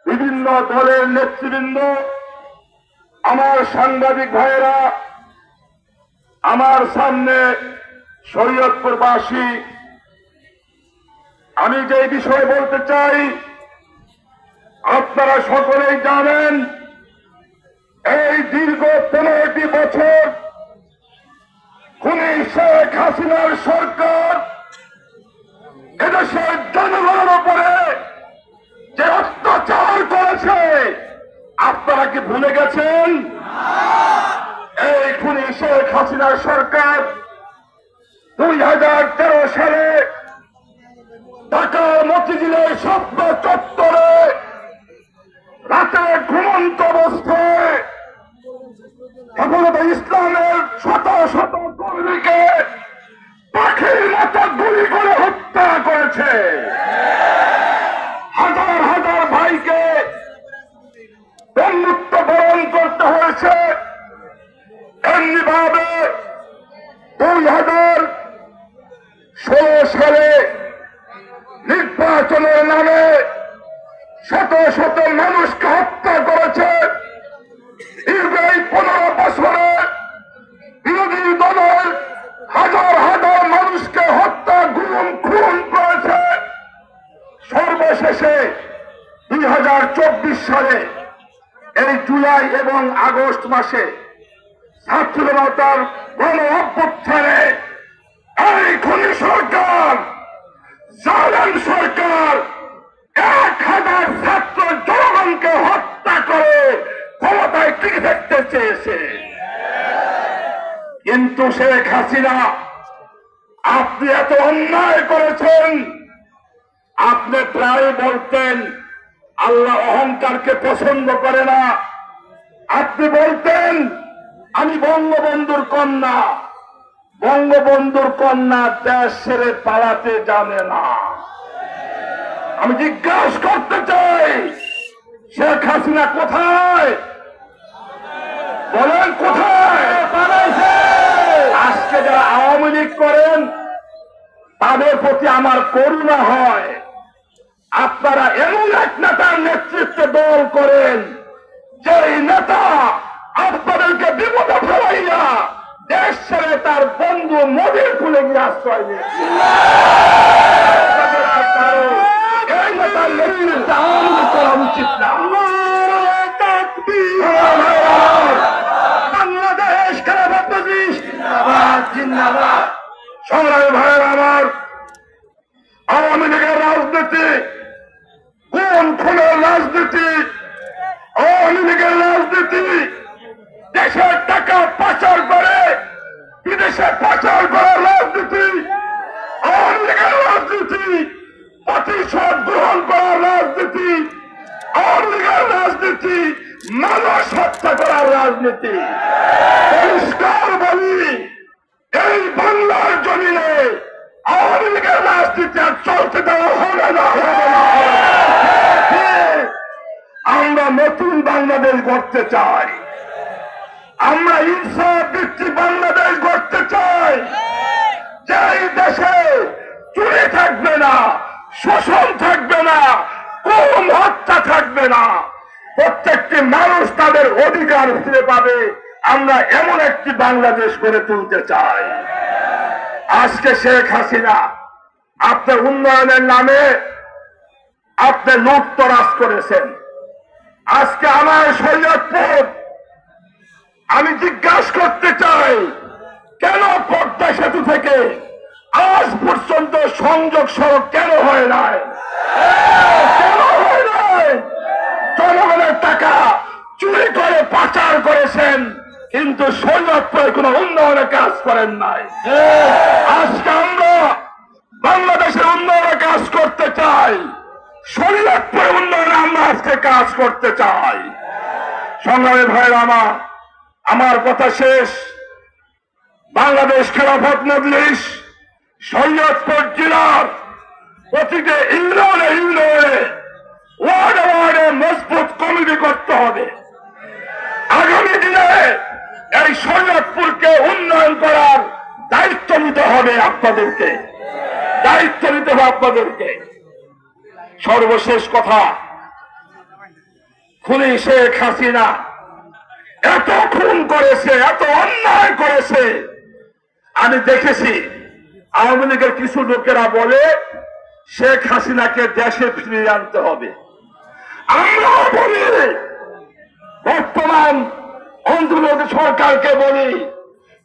বিভিন্ন দলের নেতৃবৃন্দ, আমার সাংবাদিক ভাইয়েরা, আমার সামনে শরীয়তপুরবাসী, আমি যে বিষয়ে বলতে চাই, আপনারা সকলেই জানেন এই দীর্ঘ 15টি বছর খুনি শেখ হাসিনার সরকার এদেশের জনগণের উপরে যে অত্যাচার করেছে, আপনারা কি ভুলে গেছেন? এই খুনি শেখ হাসিনার সরকার 2013 সালে ঢাকা মতিঝিলের স্বপ্ন চত্বরে রাতে ঘুমন্ত অবস্থায় হেফাজতে ইসলামের শত শত কর্মীকে পাখির মতো গুলি করে হত্যা করেছে। হাজার হাজার ভাইকে বন্ধুত্ব বরণ করতে হয়েছে। এমনি ভাবে 2016 সালে নির্বাচনের নামে শত শত মানুষকে হত্যা করেছে। দীর্ঘ এই 15 বছরে বিরোধী দলের হাজার হাজার মানুষকে হত্যা খুন করেছে। সর্বশেষে 2024 সালে এই জুলাই এবং আগস্ট মাসে ছাত্র জনতার গণ অভ্যুত্থানে এই খুনি সরকার, জালেম সরকার 1000 ছাত্র জনগণকে হত্যা করে ক্ষমতায় টিকে থাকতে চেয়েছে। কিন্তু শেখ হাসিনা, আপনি এত অন্যায় করেছেন। আপনি প্রায় বলতেন আল্লাহ অহংকারকে পছন্দ করে না। আপনি বলতেন আমি বঙ্গবন্ধুর কন্যা। বঙ্গবন্ধুর কন্যা দেশ ছেড়ে পালাতে জানে না। আমি জিজ্ঞাসা করতে চাই, শেখ হাসিনা কোথায়? বলেন কোথায় পালাইছে? আজকে যারা আওয়ামী লীগ করেন তাদের প্রতি আমার করুণা হয়। আপনারা এমন এক নেতার নেতৃত্বে দল করেন যেই নেতা আপনাদেরকে বিপদে ফেলাইয়া দেশ ছেড়ে তার বন্ধু মোদির খুলে গিয়ে আশ্রয় নিয়েছে। এই নেতার নেতৃত্বে আওয়ামী লীগ করা উচিত না। বাংলাদেশ খেলাফত মজলিস জিন্দাবাদ জিন্দাবাদ। সংগ্রামী ভাইয়েরা আমার, আওয়ামী লীগের রাজনীতি কোন খুনের রাজনীতি? আওয়ামী লীগের রাজনীতি দেশের টাকা পাচার করে বিদেশে পাচার করার রাজনীতি। আওয়ামী লীগের রাজনীতি প্রতিশোধ গ্রহণ করার রাজনীতি। আওয়ামী লীগের রাজনীতি মানুষ হত্যা করার রাজনীতি। পরিষ্কার বলি, এই বাংলার জমিনে আওয়ামী লীগের রাজনীতি আর চলতে দেওয়া হবে না। আমরা নতুন বাংলাদেশ গড়তে চাই। আমরা ইনসাফ ভিত্তিক বাংলাদেশ গড়তে চাই। যেই দেশে চুরি থাকবে না, শোষণ থাকবে না, গুম হত্যা থাকবে না, প্রত্যেকটি মানুষ তাদের অধিকার ফিরে পাবে। আমরা এমন একটি বাংলাদেশ গড়ে তুলতে চাই। আজকে শেখ হাসিনা আপনার উন্নয়নের নামে আপনি লুটতরাজ করেছেন। আজকে আমার শরীয়তপুর, আমি জিজ্ঞাসা করতে চাই, কেন পদ্মা সেতু থেকে আজ পর্যন্ত সংযোগ সড়ক কেন হয় নাই? কেন হয় নাই? জনগণের টাকা চুরি করে পাচার করেছেন, কিন্তু শরীয়তপুরে কোনো উন্নয়নের কাজ করেন নাই। আজকে আমরা বাংলাদেশের উন্নয়নের কাজ করতে চাই। শরীয়তপুরে উন্নয়নে আমরা আজকে কাজ করতে চাই। সংগ্রামী ভাইরা আমার কথা শেষ। বাংলাদেশ খেলাফত মজলিস শরীয়তপুর জেলার প্রতিটি ইউনিয়নে ওয়ার্ডে ওয়ার্ডে মজবুত কমিটি করতে হবে। আগামী দিনে এই শরীয়তপুরকে উন্নয়ন করার দায়িত্ব নিতে হবে আপনাদেরকে। দায়িত্ব নিতে হবে আপনাদেরকে। সর্বশেষ কথা, খুনি শেখ হাসিনা এত খুন করেছে, এত অন্যায় করেছে। আমি দেখেছি আওয়ামী লীগের কিছু লোকেরা বলে শেখ হাসিনাকে দেশে ফিরিয়ে আনতে হবে। আমরা বলি, বর্তমান অন্তর্বর্তী সরকারকে বলি,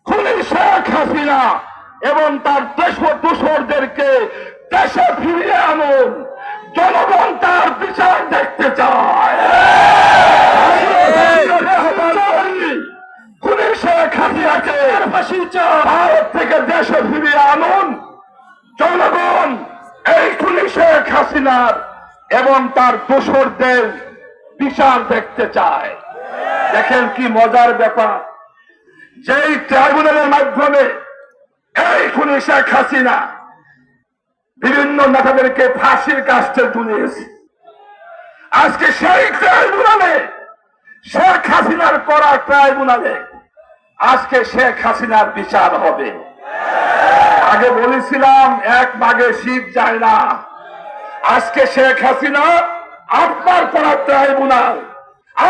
খুনি শেখ হাসিনা এবং তার দোসরদেরকে দেশে ফিরিয়ে আনুন। জনগণ তার বিচার দেখতে চায়। খুনি শেখ হাসিনাকে ভারত থেকে দেশে ফিরিয়ে আনুন। জনগণ এই খুনি শেখ হাসিনার এবং তার দোসরদের বিচার দেখতে চায়। দেখেন কি মজার ব্যাপার, যেই ট্রাইব্যুনালের মাধ্যমে এই খুনি শেখ হাসিনা বিভিন্ন নেতাদেরকে ফাঁসির কাস্টে ঝুলিয়েছে, আজকে সেই ট্রাইব্যুনালে শেখ হাসিনার করা ট্রাইব্যুনালে আজকে শেখ হাসিনার বিচার হবে। আগে বলেছিলাম এক বাঘে শীত যায় না। আজকে শেখ হাসিনা আপনার করা ট্রাইব্যুনাল,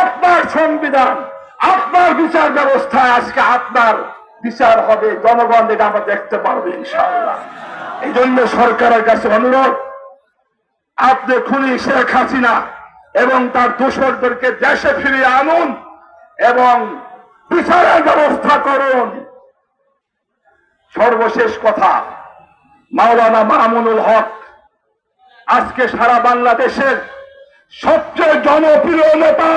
আপনার সংবিধান, আপনার বিচার ব্যবস্থায় আজকে আপনার বিচার হবে। জনগণ এটা আমরা দেখতে পারবে ইনশাআল্লাহ। এই জন্য সরকারের কাছে অনুরোধ, আপনি খুনি শেখ হাসিনা এবং তার দোসরদেরকে দেশে ফিরিয়ে আনুন এবং বিচারের ব্যবস্থা করুন। সর্বশেষ কথা, মাওলানা মামুনুল হক আজকে সারা বাংলাদেশের সবচেয়ে জনপ্রিয় নেতা।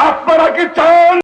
আপনারা কি চান